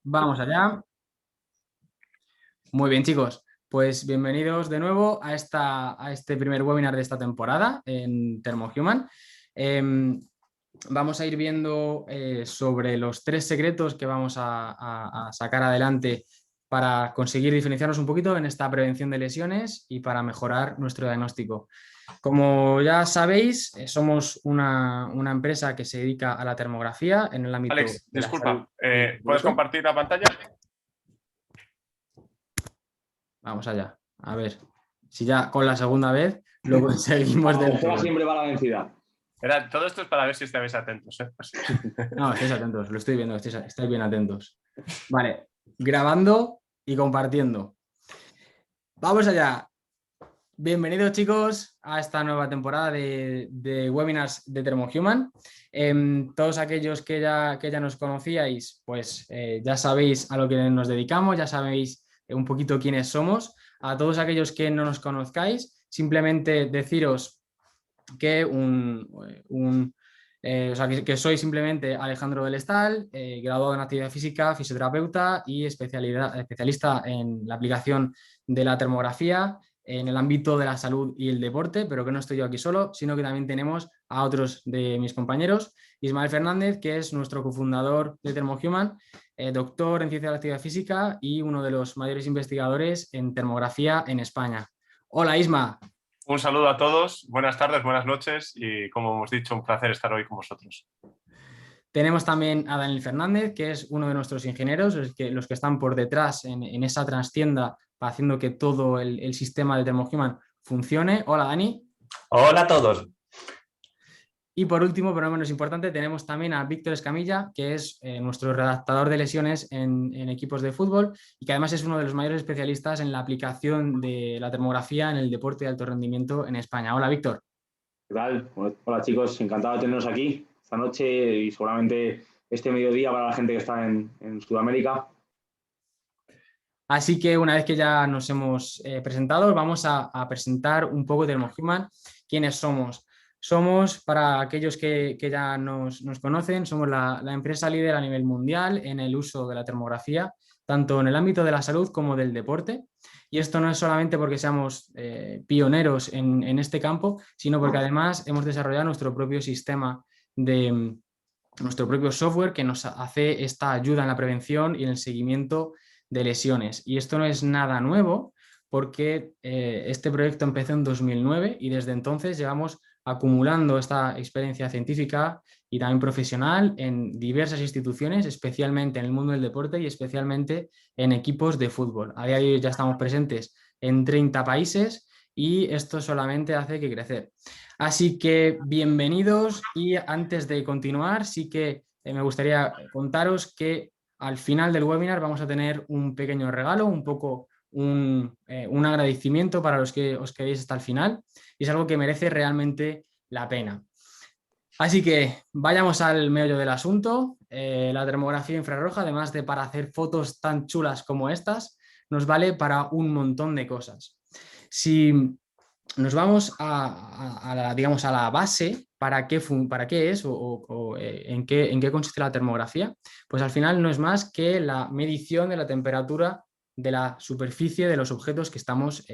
Vamos allá. Muy bien, chicos. Pues bienvenidos de nuevo a este primer webinar de esta temporada en ThermoHuman. Vamos a ir viendo sobre los 3 secretos que vamos a sacar adelante para conseguir diferenciarnos un poquito en esta prevención de lesiones y para mejorar nuestro diagnóstico. Como ya sabéis, somos una empresa que se dedica a la termografía en el ámbito Alex, de la salud. disculpa, ¿puedes compartir la pantalla? Vamos allá. A ver, si ya con la segunda vez lo conseguimos La del tercera todo. siempre va la vencida. Todo esto es para ver si estáis atentos. No, estáis atentos, lo estoy viendo, estáis bien atentos. Vale, grabando y compartiendo. Vamos allá. Bienvenidos, chicos, a esta nueva temporada de webinars de ThermoHuman. Todos aquellos que ya nos conocíais, pues ya sabéis a lo que nos dedicamos, ya sabéis un poquito quiénes somos. A todos aquellos que no nos conozcáis, simplemente deciros que que soy simplemente Alejandro del Estal, graduado en actividad física, fisioterapeuta y especialista en la aplicación de la termografía en el ámbito de la salud y el deporte, pero que no estoy yo aquí solo, sino que también tenemos a otros de mis compañeros. Ismael Fernández, que es nuestro cofundador de ThermoHuman, doctor en ciencia de la actividad física y uno de los mayores investigadores en termografía en España. Hola, Isma. Un saludo a todos, buenas tardes, buenas noches y, como hemos dicho, un placer estar hoy con vosotros. Tenemos también a Daniel Fernández, que es uno de nuestros ingenieros, los que están por detrás en esa trastienda haciendo que todo el sistema de ThermoHuman funcione. Hola, Dani. Hola a todos. Y por último, pero no menos importante, tenemos también a Víctor Escamilla, que es nuestro redactador de lesiones en equipos de fútbol y que además es uno de los mayores especialistas en la aplicación de la termografía en el deporte de alto rendimiento en España. Hola, Víctor. ¿Qué tal? Hola, chicos, encantado de tenernos aquí esta noche y seguramente este mediodía para la gente que está en Sudamérica. Así que una vez que ya nos hemos presentado, vamos a presentar un poco de ThermoHuman, quiénes somos. Somos, para aquellos que ya nos conocen, somos la empresa líder a nivel mundial en el uso de la termografía, tanto en el ámbito de la salud como del deporte. Y esto no es solamente porque seamos pioneros en este campo, sino porque además hemos desarrollado nuestro propio sistema nuestro propio software que nos hace esta ayuda en la prevención y en el seguimiento de lesiones. Y esto no es nada nuevo porque este proyecto empezó en 2009 y desde entonces llevamos acumulando esta experiencia científica y también profesional en diversas instituciones, especialmente en el mundo del deporte y especialmente en equipos de fútbol. A día de hoy ya estamos presentes en 30 países y esto solamente hace que crecer. Así que bienvenidos y antes de continuar sí que me gustaría contaros que al final del webinar vamos a tener un pequeño regalo, un poco un agradecimiento para los que os quedéis hasta el final y es algo que merece realmente la pena. Así que vayamos al meollo del asunto. La termografía infrarroja, además de para hacer fotos tan chulas como estas, nos vale para un montón de cosas. Si nos vamos digamos, a la base, ¿para qué es o en qué consiste la termografía? Pues al final no es más que la medición de la temperatura de la superficie de los objetos que estamos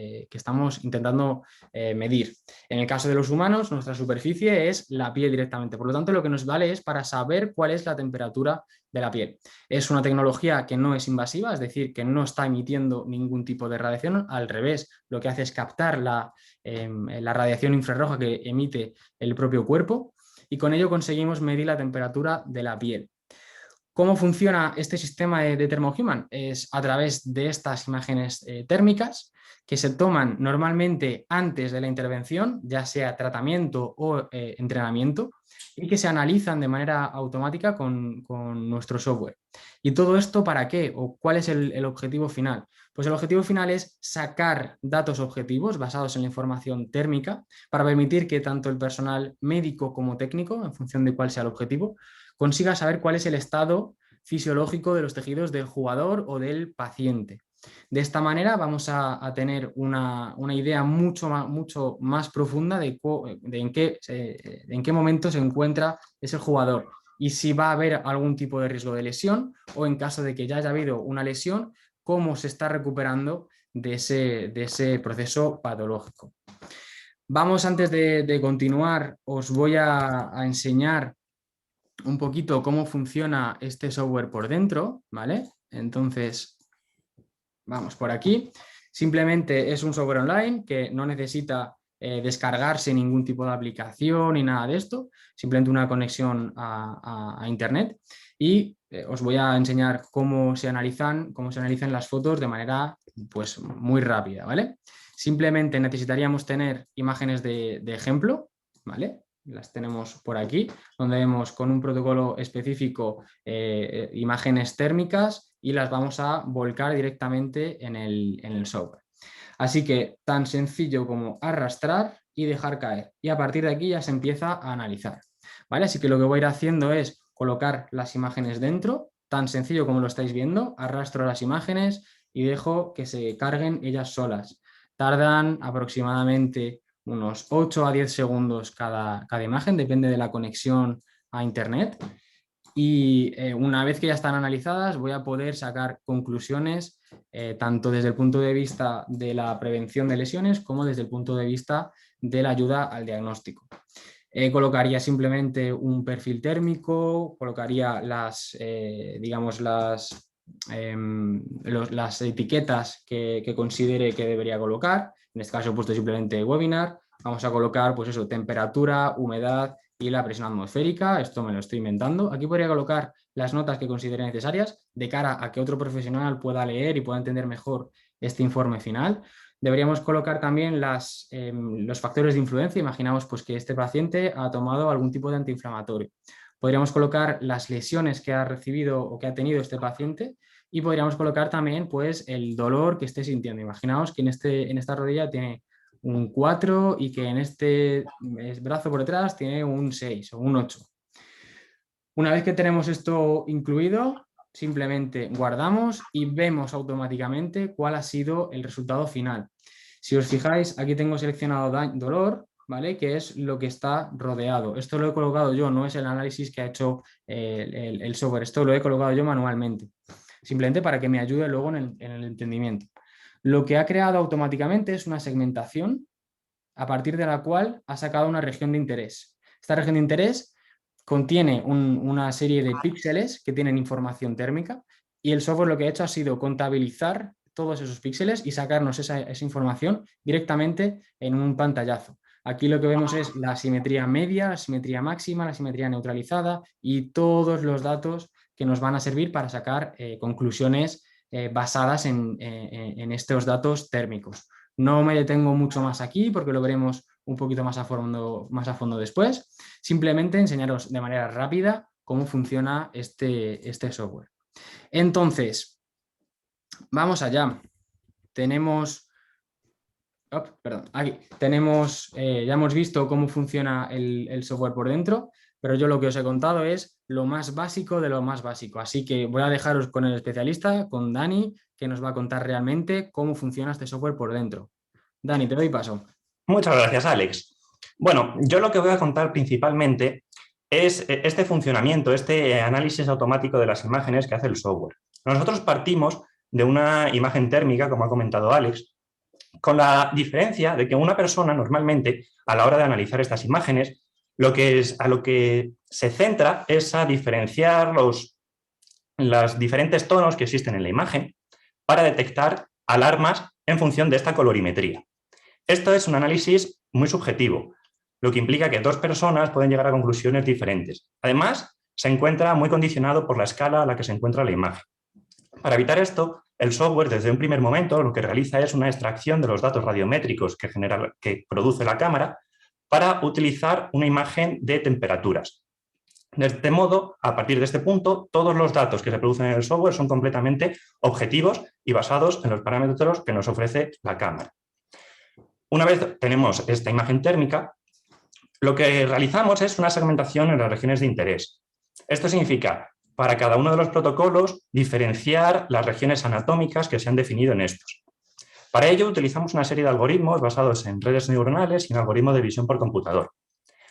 intentando medir. En el caso de los humanos, nuestra superficie es la piel directamente. Por lo tanto, lo que nos vale es para saber cuál es la temperatura de la piel. Es una tecnología que no es invasiva, es decir, que no está emitiendo ningún tipo de radiación. Al revés, lo que hace es captar la radiación infrarroja que emite el propio cuerpo y con ello conseguimos medir la temperatura de la piel. ¿Cómo funciona este sistema de ThermoHuman? Es a través de estas imágenes térmicas que se toman normalmente antes de la intervención, ya sea tratamiento o entrenamiento, y que se analizan de manera automática con nuestro software. ¿Y todo esto para qué? ¿O cuál es el objetivo final? Pues el objetivo final es sacar datos objetivos basados en la información térmica para permitir que tanto el personal médico como técnico, en función de cuál sea el objetivo, consiga saber cuál es el estado fisiológico de los tejidos del jugador o del paciente. De esta manera vamos a tener una idea mucho más profunda de en qué momento se encuentra ese jugador. y si va a haber algún tipo de riesgo de lesión o en caso de que ya haya habido una lesión, cómo se está recuperando de ese proceso patológico. Vamos, antes de continuar, os voy a enseñar un poquito cómo funciona este software por dentro, ¿vale? Entonces, vamos por aquí. Simplemente es un software online que no necesita descargarse ningún tipo de aplicación ni nada de esto, simplemente una conexión a Internet, y os voy a enseñar cómo se analizan las fotos de manera pues, muy rápida, ¿vale? Simplemente necesitaríamos tener imágenes de ejemplo, ¿vale? Las tenemos por aquí, donde vemos con un protocolo específico imágenes térmicas y las vamos a volcar directamente en el software. Así que tan sencillo como arrastrar y dejar caer. Y a partir de aquí ya se empieza a analizar, ¿vale? Así que lo que voy a ir haciendo es colocar las imágenes dentro, tan sencillo como lo estáis viendo, arrastro las imágenes y dejo que se carguen ellas solas. Tardan aproximadamente unos 8 a 10 segundos cada imagen, depende de la conexión a Internet. Y una vez que ya están analizadas, voy a poder sacar conclusiones tanto desde el punto de vista de la prevención de lesiones como desde el punto de vista de la ayuda al diagnóstico. Colocaría simplemente un perfil térmico, colocaría las etiquetas que considere que debería colocar. En este caso he puesto simplemente webinar. Vamos a colocar, pues eso, temperatura, humedad y la presión atmosférica. Esto me lo estoy inventando. Aquí podría colocar las notas que considere necesarias de cara a que otro profesional pueda leer y pueda entender mejor este informe final. Deberíamos colocar también los factores de influencia. Imaginamos pues, que este paciente ha tomado algún tipo de antiinflamatorio. Podríamos colocar las lesiones que ha recibido o que ha tenido este paciente y podríamos colocar también pues, el dolor que esté sintiendo. Imaginaos que en esta rodilla tiene un 4 y que en este brazo por detrás tiene un 6 o un 8. Una vez que tenemos esto incluido, simplemente guardamos y vemos automáticamente cuál ha sido el resultado final. Si os fijáis, aquí tengo seleccionado dolor, ¿vale? Que es lo que está rodeado. Esto lo he colocado yo, no es el análisis que ha hecho el software. Esto lo he colocado yo manualmente, simplemente para que me ayude luego en el entendimiento. Lo que ha creado automáticamente es una segmentación a partir de la cual ha sacado una región de interés. Esta región de interés contiene una serie de píxeles que tienen información térmica y el software lo que ha hecho ha sido contabilizar todos esos píxeles y sacarnos esa información directamente en un pantallazo. Aquí lo que vemos es la simetría media, la simetría máxima, la simetría neutralizada y todos los datos que nos van a servir para sacar conclusiones basadas en estos datos térmicos. No me detengo mucho más aquí porque lo veremos un poquito más a fondo después. Simplemente enseñaros de manera rápida cómo funciona este software. Entonces, vamos allá. Tenemos... aquí tenemos, ya hemos visto cómo funciona el software por dentro, pero yo lo que os he contado es lo más básico de lo más básico. Así que voy a dejaros con el especialista, con Dani, que nos va a contar realmente cómo funciona este software por dentro. Dani, te doy paso. Muchas gracias, Alex. Bueno, yo lo que voy a contar principalmente es este funcionamiento, este análisis automático de las imágenes que hace el software. Nosotros partimos de una imagen térmica, como ha comentado Alex, con la diferencia de que una persona normalmente, a la hora de analizar estas imágenes, a lo que se centra es a diferenciar los diferentes tonos que existen en la imagen para detectar alarmas en función de esta colorimetría. Esto es un análisis muy subjetivo, lo que implica que dos personas pueden llegar a conclusiones diferentes. Además, se encuentra muy condicionado por la escala a la que se encuentra la imagen. Para evitar esto, el software desde un primer momento lo que realiza es una extracción de los datos radiométricos que produce la cámara para utilizar una imagen de temperaturas. De este modo, a partir de este punto, todos los datos que se producen en el software son completamente objetivos y basados en los parámetros que nos ofrece la cámara. Una vez tenemos esta imagen térmica, lo que realizamos es una segmentación en las regiones de interés. Esto significa, para cada uno de los protocolos, diferenciar las regiones anatómicas que se han definido en estos. Para ello utilizamos una serie de algoritmos basados en redes neuronales y en algoritmos de visión por computador.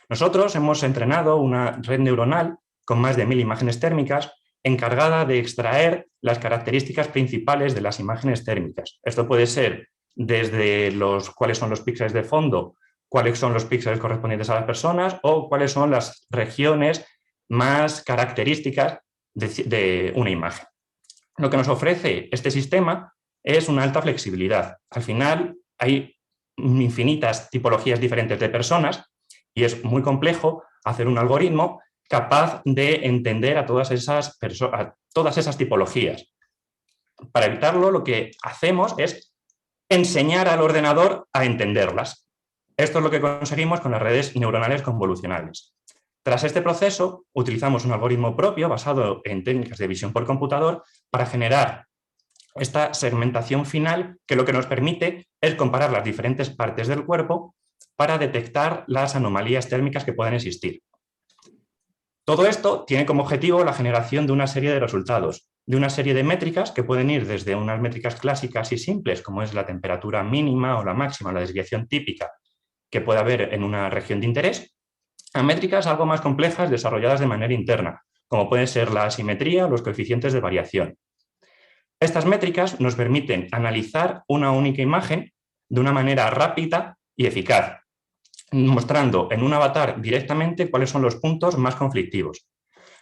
Nosotros hemos entrenado una red neuronal con más de 1000 imágenes térmicas, encargada de extraer las características principales de las imágenes térmicas. Esto puede ser desde cuáles son los píxeles de fondo, cuáles son los píxeles correspondientes a las personas o cuáles son las regiones más características de una imagen. Lo que nos ofrece este sistema es una alta flexibilidad. Al final hay infinitas tipologías diferentes de personas y es muy complejo hacer un algoritmo capaz de entender a todas esas tipologías. Para evitarlo, lo que hacemos es enseñar al ordenador a entenderlas. Esto es lo que conseguimos con las redes neuronales convolucionales. Tras este proceso, utilizamos un algoritmo propio basado en técnicas de visión por computador para generar esta segmentación final que lo que nos permite es comparar las diferentes partes del cuerpo para detectar las anomalías térmicas que pueden existir. Todo esto tiene como objetivo la generación de una serie de resultados, de una serie de métricas que pueden ir desde unas métricas clásicas y simples, como es la temperatura mínima o la máxima, la desviación típica que puede haber en una región de interés, a métricas algo más complejas desarrolladas de manera interna, como pueden ser la asimetría o los coeficientes de variación. Estas métricas nos permiten analizar una única imagen de una manera rápida y eficaz, mostrando en un avatar directamente cuáles son los puntos más conflictivos.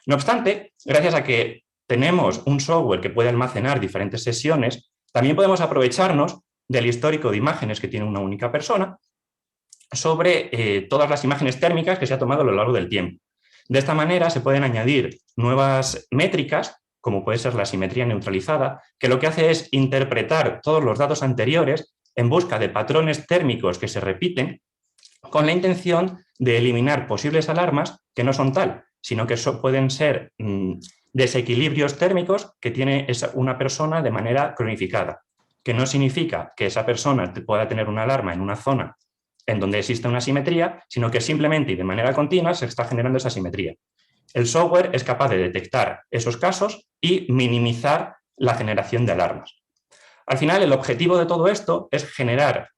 No obstante, gracias a que tenemos un software que puede almacenar diferentes sesiones, también podemos aprovecharnos del histórico de imágenes que tiene una única persona sobre todas las imágenes térmicas que se ha tomado a lo largo del tiempo. De esta manera se pueden añadir nuevas métricas, como puede ser la simetría neutralizada, que lo que hace es interpretar todos los datos anteriores en busca de patrones térmicos que se repiten, con la intención de eliminar posibles alarmas que no son tal, sino que pueden ser desequilibrios térmicos que tiene una persona de manera cronificada, que no significa que esa persona pueda tener una alarma en una zona en donde existe una simetría, sino que simplemente y de manera continua se está generando esa simetría. El software es capaz de detectar esos casos y minimizar la generación de alarmas. Al final, el objetivo de todo esto es generar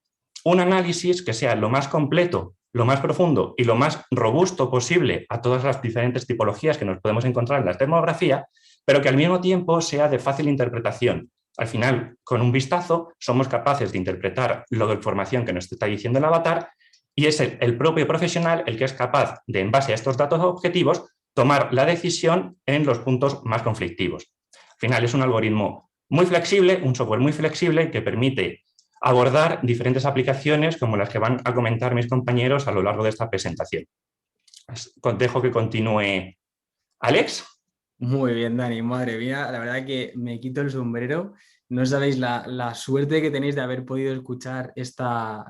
un análisis que sea lo más completo, lo más profundo y lo más robusto posible a todas las diferentes tipologías que nos podemos encontrar en la termografía, pero que al mismo tiempo sea de fácil interpretación. Al final, con un vistazo, somos capaces de interpretar la información que nos está diciendo el avatar y es el propio profesional el que es capaz de, en base a estos datos objetivos, tomar la decisión en los puntos más conflictivos. Al final, es un algoritmo muy flexible, un software muy flexible que permite abordar diferentes aplicaciones como las que van a comentar mis compañeros a lo largo de esta presentación. Dejo que continúe Alex. Muy bien, Dani, madre mía, la verdad que me quito el sombrero. No sabéis la suerte que tenéis de haber podido escuchar esta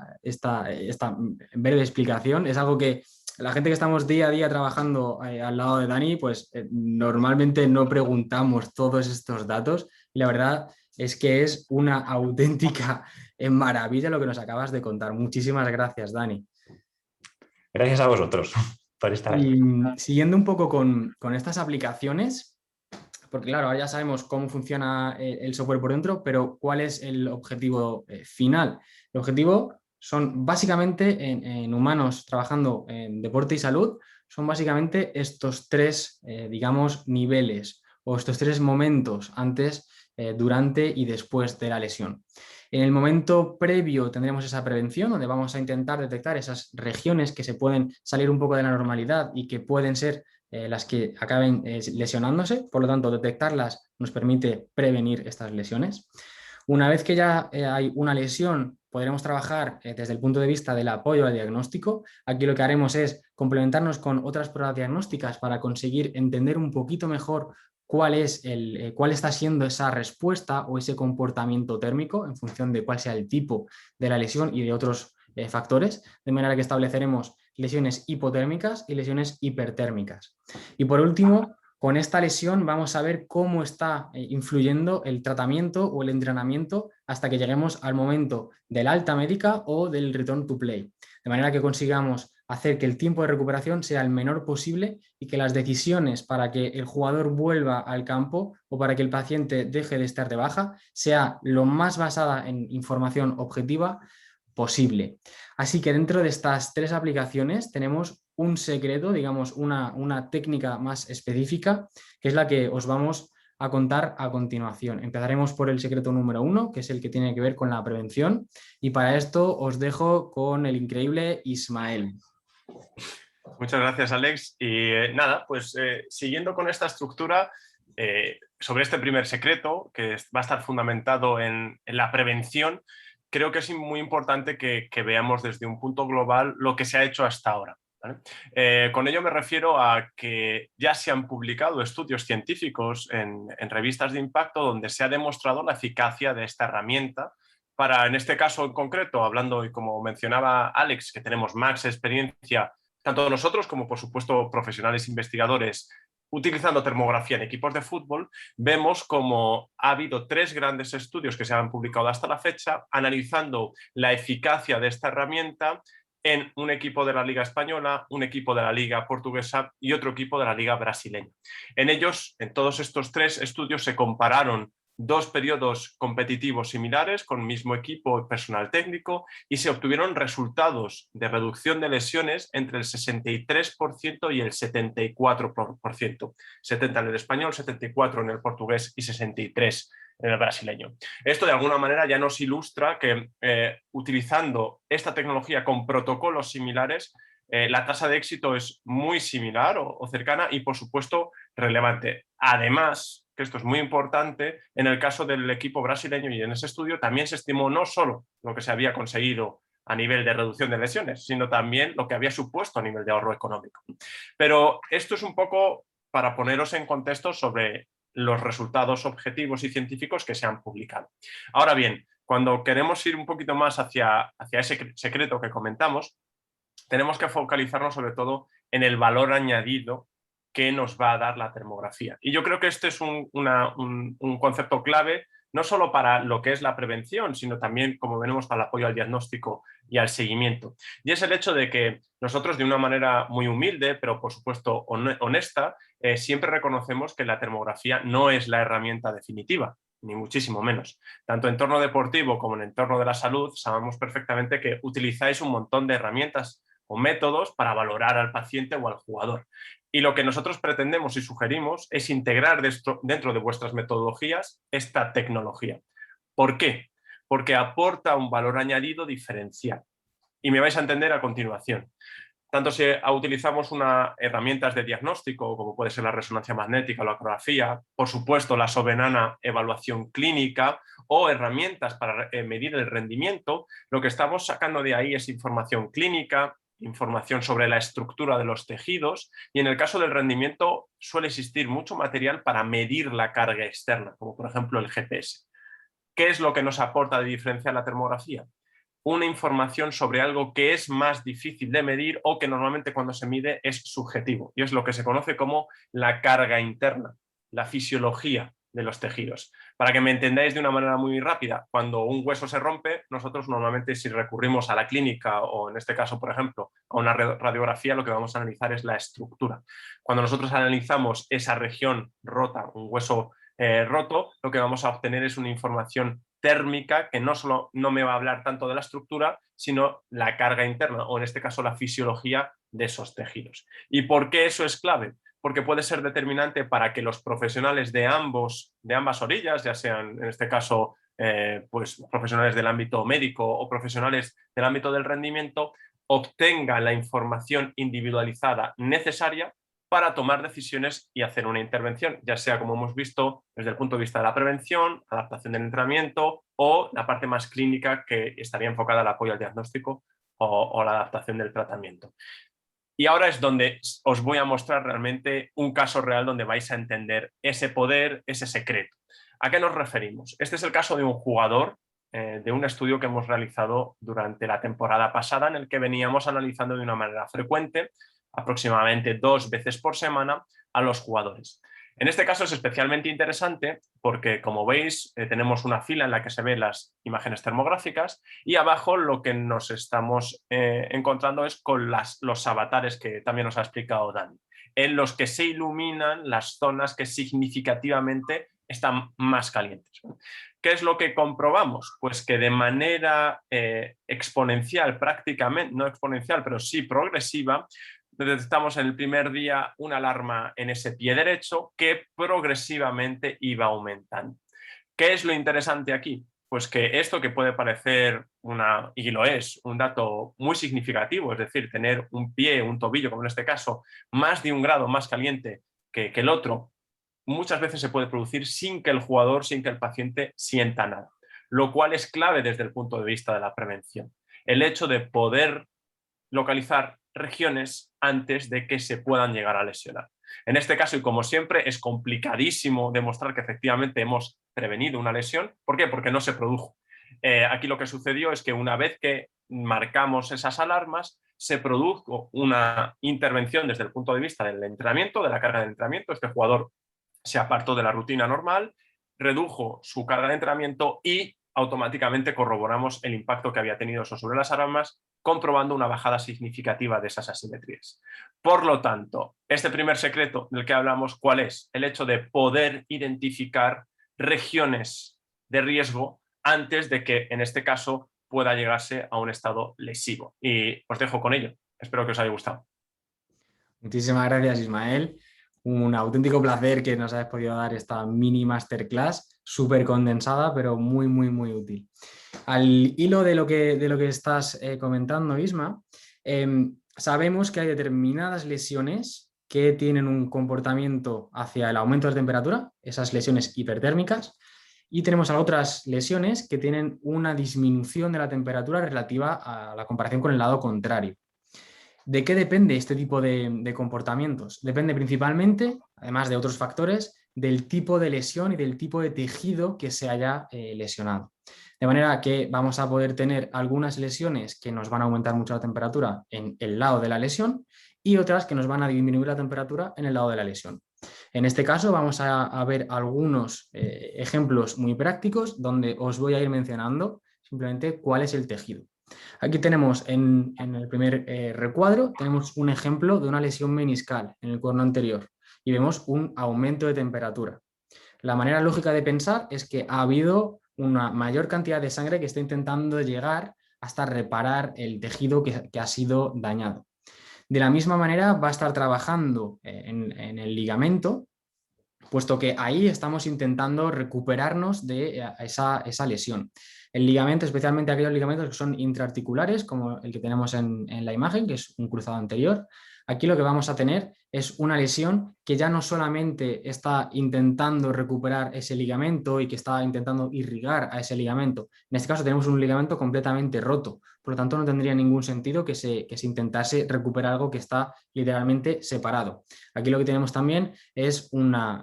breve explicación. Es algo que la gente que estamos día a día trabajando al lado de Dani, pues normalmente no preguntamos todos estos datos y la verdad es que es una auténtica maravilla lo que nos acabas de contar. Muchísimas gracias, Dani. Gracias a vosotros por estar aquí. Y siguiendo un poco con estas aplicaciones, porque claro, ahora ya sabemos cómo funciona el software por dentro, pero ¿cuál es el objetivo final? El objetivo son básicamente en humanos trabajando en deporte y salud, son básicamente estos tres, digamos, niveles o estos tres momentos antes, durante y después de la lesión. En el momento previo tendremos esa prevención, donde vamos a intentar detectar esas regiones que se pueden salir un poco de la normalidad y que pueden ser las que acaben lesionándose. Por lo tanto, detectarlas nos permite prevenir estas lesiones. Una vez que ya hay una lesión, podremos trabajar desde el punto de vista del apoyo al diagnóstico. Aquí lo que haremos es complementarnos con otras pruebas diagnósticas para conseguir entender un poquito mejor cuál está siendo esa respuesta o ese comportamiento térmico en función de cuál sea el tipo de la lesión y de otros factores, de manera que estableceremos lesiones hipotérmicas y lesiones hipertérmicas. Y por último, con esta lesión vamos a ver cómo está influyendo el tratamiento o el entrenamiento hasta que lleguemos al momento del alta médica o del return to play, de manera que consigamos hacer que el tiempo de recuperación sea el menor posible y que las decisiones para que el jugador vuelva al campo o para que el paciente deje de estar de baja sea lo más basada en información objetiva posible. Así que dentro de estas tres aplicaciones tenemos un secreto, digamos, una técnica más específica, que es la que os vamos a contar a continuación. Empezaremos por el secreto número 1, que es el que tiene que ver con la prevención, y para esto os dejo con el increíble Ismael. Muchas gracias, Alex. Y nada, pues siguiendo con esta estructura, sobre este primer secreto, que va a estar fundamentado en la prevención, creo que es muy importante que veamos desde un punto global lo que se ha hecho hasta ahora, ¿vale? Con ello me refiero a que ya se han publicado estudios científicos en revistas de impacto donde se ha demostrado la eficacia de esta herramienta para, en este caso en concreto, hablando, y como mencionaba Alex, que tenemos más experiencia, tanto nosotros como, por supuesto, profesionales investigadores, utilizando termografía en equipos de fútbol, vemos como ha habido 3 grandes estudios que se han publicado hasta la fecha analizando la eficacia de esta herramienta en un equipo de la Liga Española, un equipo de la Liga Portuguesa y otro equipo de la Liga Brasileña. En ellos, en todos estos 3 estudios, se compararon 2 periodos competitivos similares con mismo equipo y personal técnico y se obtuvieron resultados de reducción de lesiones entre el 63% y el 74%. 70 en el español, 74 en el portugués y 63 en el brasileño. Esto de alguna manera ya nos ilustra que utilizando esta tecnología con protocolos similares, la tasa de éxito es muy similar o cercana y, por supuesto, relevante. Además, que esto es muy importante, en el caso del equipo brasileño y en ese estudio también se estimó no solo lo que se había conseguido a nivel de reducción de lesiones, sino también lo que había supuesto a nivel de ahorro económico. Pero esto es un poco para poneros en contexto sobre los resultados objetivos y científicos que se han publicado. Ahora bien, cuando queremos ir un poquito más hacia ese secreto que comentamos, tenemos que focalizarnos sobre todo en el valor añadido que nos va a dar la termografía. Y yo creo que este es un concepto clave, no solo para lo que es la prevención, sino también, como veremos, para el apoyo al diagnóstico y al seguimiento. Y es el hecho de que nosotros, de una manera muy humilde, pero por supuesto honesta, siempre reconocemos que la termografía no es la herramienta definitiva, ni muchísimo menos. Tanto en entorno deportivo como en el entorno de la salud, sabemos perfectamente que utilizáis un montón de herramientas o métodos para valorar al paciente o al jugador. Y lo que nosotros pretendemos y sugerimos es integrar dentro de vuestras metodologías esta tecnología. ¿Por qué? Porque aporta un valor añadido diferencial. Y me vais a entender a continuación. Tanto si utilizamos herramientas de diagnóstico, como puede ser la resonancia magnética o la ecografía, por supuesto la soberana evaluación clínica o herramientas para medir el rendimiento, lo que estamos sacando de ahí es información clínica, información sobre la estructura de los tejidos y en el caso del rendimiento suele existir mucho material para medir la carga externa, como por ejemplo el GPS. ¿Qué es lo que nos aporta de diferenciar la termografía? Una información sobre algo que es más difícil de medir o que normalmente cuando se mide es subjetivo y es lo que se conoce como la carga interna, la fisiología de los tejidos. Para que me entendáis de una manera muy rápida, cuando un hueso se rompe, nosotros normalmente si recurrimos a la clínica o en este caso, por ejemplo, a una radiografía, lo que vamos a analizar es la estructura. Cuando nosotros analizamos esa región rota, un hueso roto, lo que vamos a obtener es una información térmica que no solo no me va a hablar tanto de la estructura, sino la carga interna o en este caso la fisiología de esos tejidos. ¿Y por qué eso es clave? Porque puede ser determinante para que los profesionales de ambas orillas, ya sean en este caso pues, profesionales del ámbito médico o profesionales del ámbito del rendimiento, obtengan la información individualizada necesaria para tomar decisiones y hacer una intervención, ya sea, como hemos visto, desde el punto de vista de la prevención, adaptación del entrenamiento o la parte más clínica que estaría enfocada al apoyo al diagnóstico o la adaptación del tratamiento. Y ahora es donde os voy a mostrar realmente un caso real donde vais a entender ese poder, ese secreto. ¿A qué nos referimos? Este es el caso de un jugador de un estudio que hemos realizado durante la temporada pasada en el que veníamos analizando de una manera frecuente, aproximadamente 2 veces por semana, a los jugadores. En este caso es especialmente interesante porque, como veis, tenemos una fila en la que se ven las imágenes termográficas y abajo lo que nos estamos encontrando es con los avatares que también nos ha explicado Dani, en los que se iluminan las zonas que significativamente están más calientes. ¿Qué es lo que comprobamos? Pues que de manera exponencial, prácticamente, no exponencial, pero sí progresiva, detectamos en el primer día una alarma en ese pie derecho que progresivamente iba aumentando. ¿Qué es lo interesante aquí? Pues que esto que puede parecer y lo es, un dato muy significativo, es decir, tener un pie, un tobillo, como en este caso, más de 1 grado más caliente que el otro, muchas veces se puede producir sin que el jugador, sin que el paciente sienta nada, lo cual es clave desde el punto de vista de la prevención. El hecho de poder localizar regiones antes de que se puedan llegar a lesionar. En este caso, y como siempre, es complicadísimo demostrar que efectivamente hemos prevenido una lesión. ¿Por qué? Porque no se produjo. Aquí lo que sucedió es que una vez que marcamos esas alarmas, se produjo una intervención desde el punto de vista del entrenamiento, de la carga de entrenamiento. Este jugador se apartó de la rutina normal, redujo su carga de entrenamiento y automáticamente corroboramos el impacto que había tenido eso sobre las alarmas, comprobando una bajada significativa de esas asimetrías. Por lo tanto, este primer secreto del que hablamos, ¿cuál es? El hecho de poder identificar regiones de riesgo antes de que, en este caso, pueda llegarse a un estado lesivo. Y os dejo con ello. Espero que os haya gustado. Muchísimas gracias, Ismael. Un auténtico placer que nos hayas podido dar esta mini masterclass, súper condensada, pero muy, muy, muy útil. Al hilo de lo que estás comentando, Isma, sabemos que hay determinadas lesiones que tienen un comportamiento hacia el aumento de temperatura, esas lesiones hipertérmicas, y tenemos otras lesiones que tienen una disminución de la temperatura relativa a la comparación con el lado contrario. ¿De qué depende este tipo de comportamientos? Depende principalmente, además de otros factores, del tipo de lesión y del tipo de tejido que se haya lesionado. De manera que vamos a poder tener algunas lesiones que nos van a aumentar mucho la temperatura en el lado de la lesión y otras que nos van a disminuir la temperatura en el lado de la lesión. En este caso vamos a ver algunos ejemplos muy prácticos donde os voy a ir mencionando simplemente cuál es el tejido. Aquí tenemos en el primer recuadro, tenemos un ejemplo de una lesión meniscal en el cuerno anterior y vemos un aumento de temperatura. La manera lógica de pensar es que ha habido una mayor cantidad de sangre que está intentando llegar hasta reparar el tejido que ha sido dañado. De la misma manera va a estar trabajando en el ligamento, puesto que ahí estamos intentando recuperarnos de esa lesión. El ligamento, especialmente aquellos ligamentos que son intraarticulares, como el que tenemos en la imagen, que es un cruzado anterior, aquí lo que vamos a tener es una lesión que ya no solamente está intentando recuperar ese ligamento y que está intentando irrigar a ese ligamento. En este caso tenemos un ligamento completamente roto, por lo tanto no tendría ningún sentido que se intentase recuperar algo que está literalmente separado. Aquí lo que tenemos también es una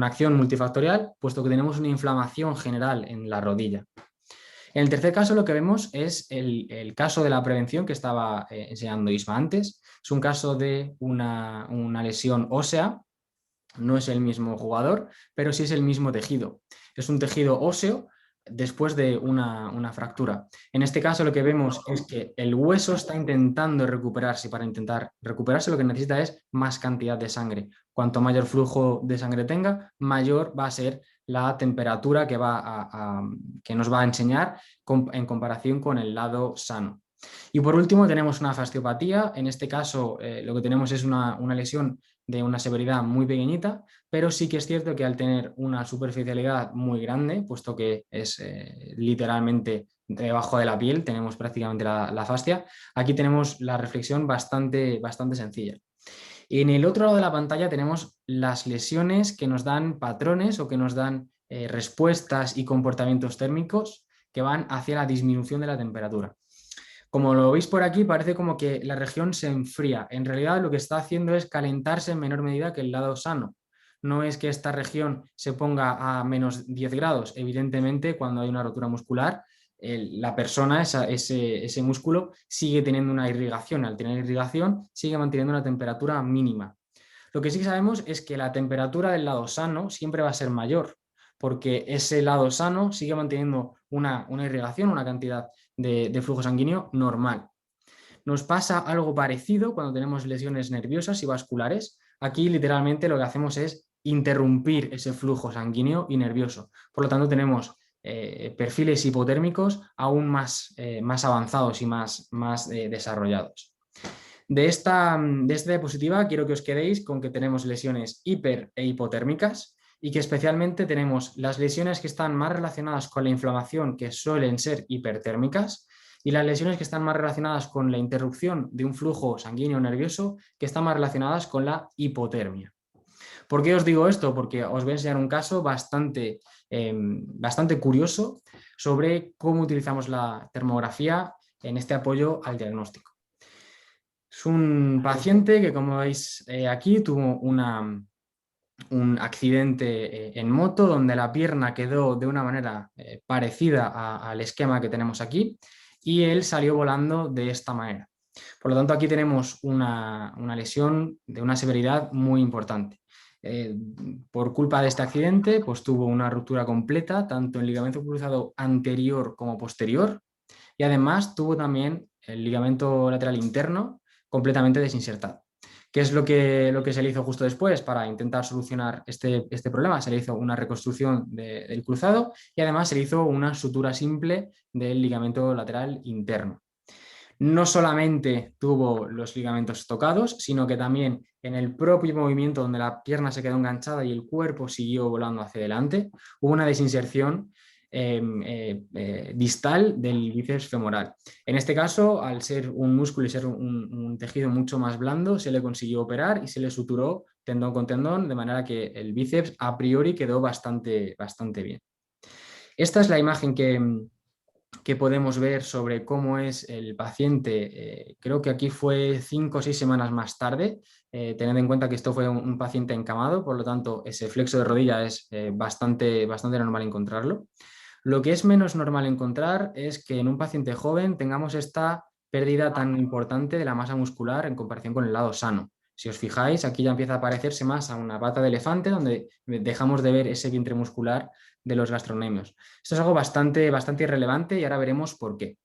acción multifactorial, puesto que tenemos una inflamación general en la rodilla. En el tercer caso lo que vemos es el caso de la prevención que estaba enseñando Isma antes. Es un caso de una lesión ósea, no es el mismo jugador, pero sí es el mismo tejido. Es un tejido óseo después de una fractura. En este caso lo que vemos es que el hueso está intentando recuperarse y para intentar recuperarse lo que necesita es más cantidad de sangre. Cuanto mayor flujo de sangre tenga, mayor va a ser la temperatura que nos va a enseñar en comparación con el lado sano. Y por último tenemos una fasciopatía. En este caso lo que tenemos es una lesión de una severidad muy pequeñita, pero sí que es cierto que al tener una superficialidad muy grande, puesto que es literalmente debajo de la piel, tenemos prácticamente la fascia, aquí tenemos la reflexión bastante sencilla. En el otro lado de la pantalla tenemos las lesiones que nos dan patrones o que nos dan respuestas y comportamientos térmicos que van hacia la disminución de la temperatura. Como lo veis por aquí, parece como que la región se enfría. En realidad lo que está haciendo es calentarse en menor medida que el lado sano. No es que esta región se ponga a menos 10 grados. Evidentemente, cuando hay una rotura muscular, la persona, ese músculo, sigue teniendo una irrigación. Al tener irrigación, sigue manteniendo una temperatura mínima. Lo que sí sabemos es que la temperatura del lado sano siempre va a ser mayor, porque ese lado sano sigue manteniendo una irrigación, una cantidad de flujo sanguíneo normal. Nos pasa algo parecido cuando tenemos lesiones nerviosas y vasculares. Aquí literalmente lo que hacemos es interrumpir ese flujo sanguíneo y nervioso. Por lo tanto tenemos perfiles hipotérmicos aún más avanzados y más desarrollados. De esta diapositiva quiero que os quedéis con que tenemos lesiones hiper e hipotérmicas y que especialmente tenemos las lesiones que están más relacionadas con la inflamación, que suelen ser hipertérmicas, y las lesiones que están más relacionadas con la interrupción de un flujo sanguíneo nervioso, que están más relacionadas con la hipotermia. ¿Por qué os digo esto? Porque os voy a enseñar un caso bastante curioso sobre cómo utilizamos la termografía en este apoyo al diagnóstico. Es un paciente que, como veis aquí, tuvo un accidente en moto donde la pierna quedó de una manera parecida al esquema que tenemos aquí y él salió volando de esta manera. Por lo tanto, aquí tenemos una lesión de una severidad muy importante. Por culpa de este accidente, pues tuvo una ruptura completa, tanto en ligamento cruzado anterior como posterior, y además tuvo también el ligamento lateral interno completamente desinsertado. ¿Qué es lo que se le hizo justo después para intentar solucionar este problema? Se le hizo una reconstrucción del cruzado y además se le hizo una sutura simple del ligamento lateral interno. No solamente tuvo los ligamentos tocados, sino que también en el propio movimiento donde la pierna se quedó enganchada y el cuerpo siguió volando hacia adelante, hubo una desinserción distal del bíceps femoral. En este caso, al ser un músculo y ser un tejido mucho más blando, se le consiguió operar y se le suturó tendón con tendón, de manera que el bíceps a priori quedó bastante bien. Esta es la imagen que podemos ver sobre cómo es el paciente. Creo que aquí fue 5 o 6 semanas más tarde, teniendo en cuenta que esto fue un paciente encamado, por lo tanto ese flexo de rodilla es bastante normal encontrarlo. Lo que es menos normal encontrar es que en un paciente joven tengamos esta pérdida tan importante de la masa muscular en comparación con el lado sano. Si os fijáis, aquí ya empieza a parecerse más a una pata de elefante, donde dejamos de ver ese vientre muscular de los gastrocnemios. Esto es algo bastante irrelevante y ahora veremos por qué.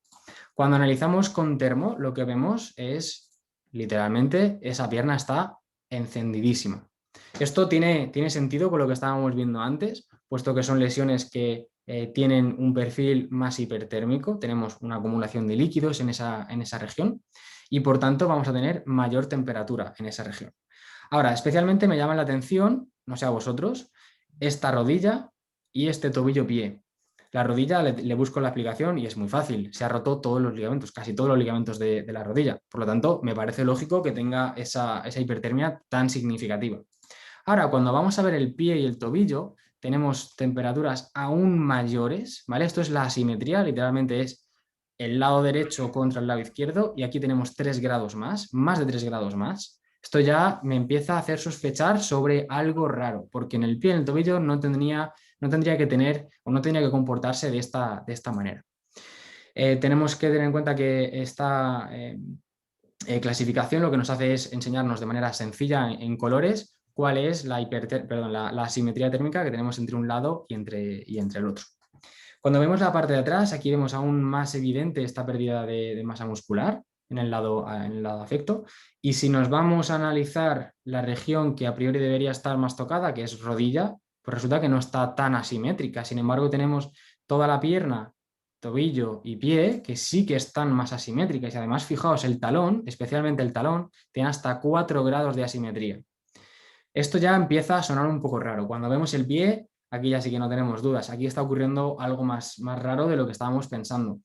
Cuando analizamos con termo, lo que vemos es, literalmente, esa pierna está encendidísima. Esto tiene sentido con lo que estábamos viendo antes, puesto que son lesiones que tienen un perfil más hipertérmico, tenemos una acumulación de líquidos en esa región y por tanto vamos a tener mayor temperatura en esa región. Ahora, especialmente me llama la atención, no sé a vosotros, esta rodilla y este tobillo-pie. La rodilla le busco la aplicación y es muy fácil, se ha roto todos los ligamentos, casi todos los ligamentos de la rodilla, por lo tanto me parece lógico que tenga esa hipertermia tan significativa. Ahora, cuando vamos a ver el pie y el tobillo, tenemos temperaturas aún mayores, ¿vale? Esto es la asimetría, literalmente es el lado derecho contra el lado izquierdo y aquí tenemos 3 grados más de 3 grados más. Esto ya me empieza a hacer sospechar sobre algo raro, porque en el pie y en el tobillo no tendría que tener o no tendría que comportarse de esta manera. Tenemos que tener en cuenta que esta clasificación lo que nos hace es enseñarnos de manera sencilla en colores cuál es la asimetría térmica que tenemos entre un lado y entre el otro. Cuando vemos la parte de atrás, aquí vemos aún más evidente esta pérdida de masa muscular en el lado afecto. Y si nos vamos a analizar la región que a priori debería estar más tocada, que es rodilla, pues resulta que no está tan asimétrica. Sin embargo, tenemos toda la pierna, tobillo y pie que sí que están más asimétricas. Y además, fijaos, el talón, especialmente el talón, tiene hasta 4 grados de asimetría. Esto ya empieza a sonar un poco raro. Cuando vemos el pie, aquí ya sí que no tenemos dudas. Aquí está ocurriendo algo más raro de lo que estábamos pensando.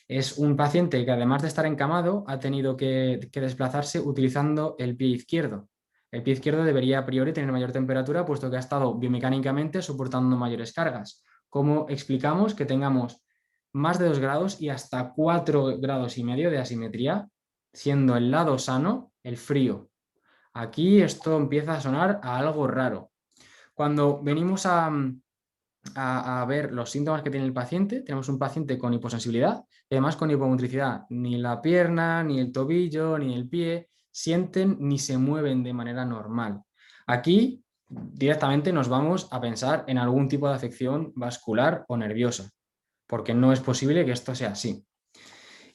Es un paciente que, además de estar encamado, ha tenido que desplazarse utilizando el pie izquierdo. El pie izquierdo debería a priori tener mayor temperatura, puesto que ha estado biomecánicamente soportando mayores cargas. ¿Cómo explicamos que tengamos más de 2 grados y hasta 4 grados y medio de asimetría, siendo el lado sano el frío? Aquí esto empieza a sonar a algo raro. Cuando venimos a ver los síntomas que tiene el paciente, tenemos un paciente con hiposensibilidad y además con hipomotricidad. Ni la pierna, ni el tobillo, ni el pie sienten ni se mueven de manera normal. Aquí directamente nos vamos a pensar en algún tipo de afección vascular o nerviosa, porque no es posible que esto sea así.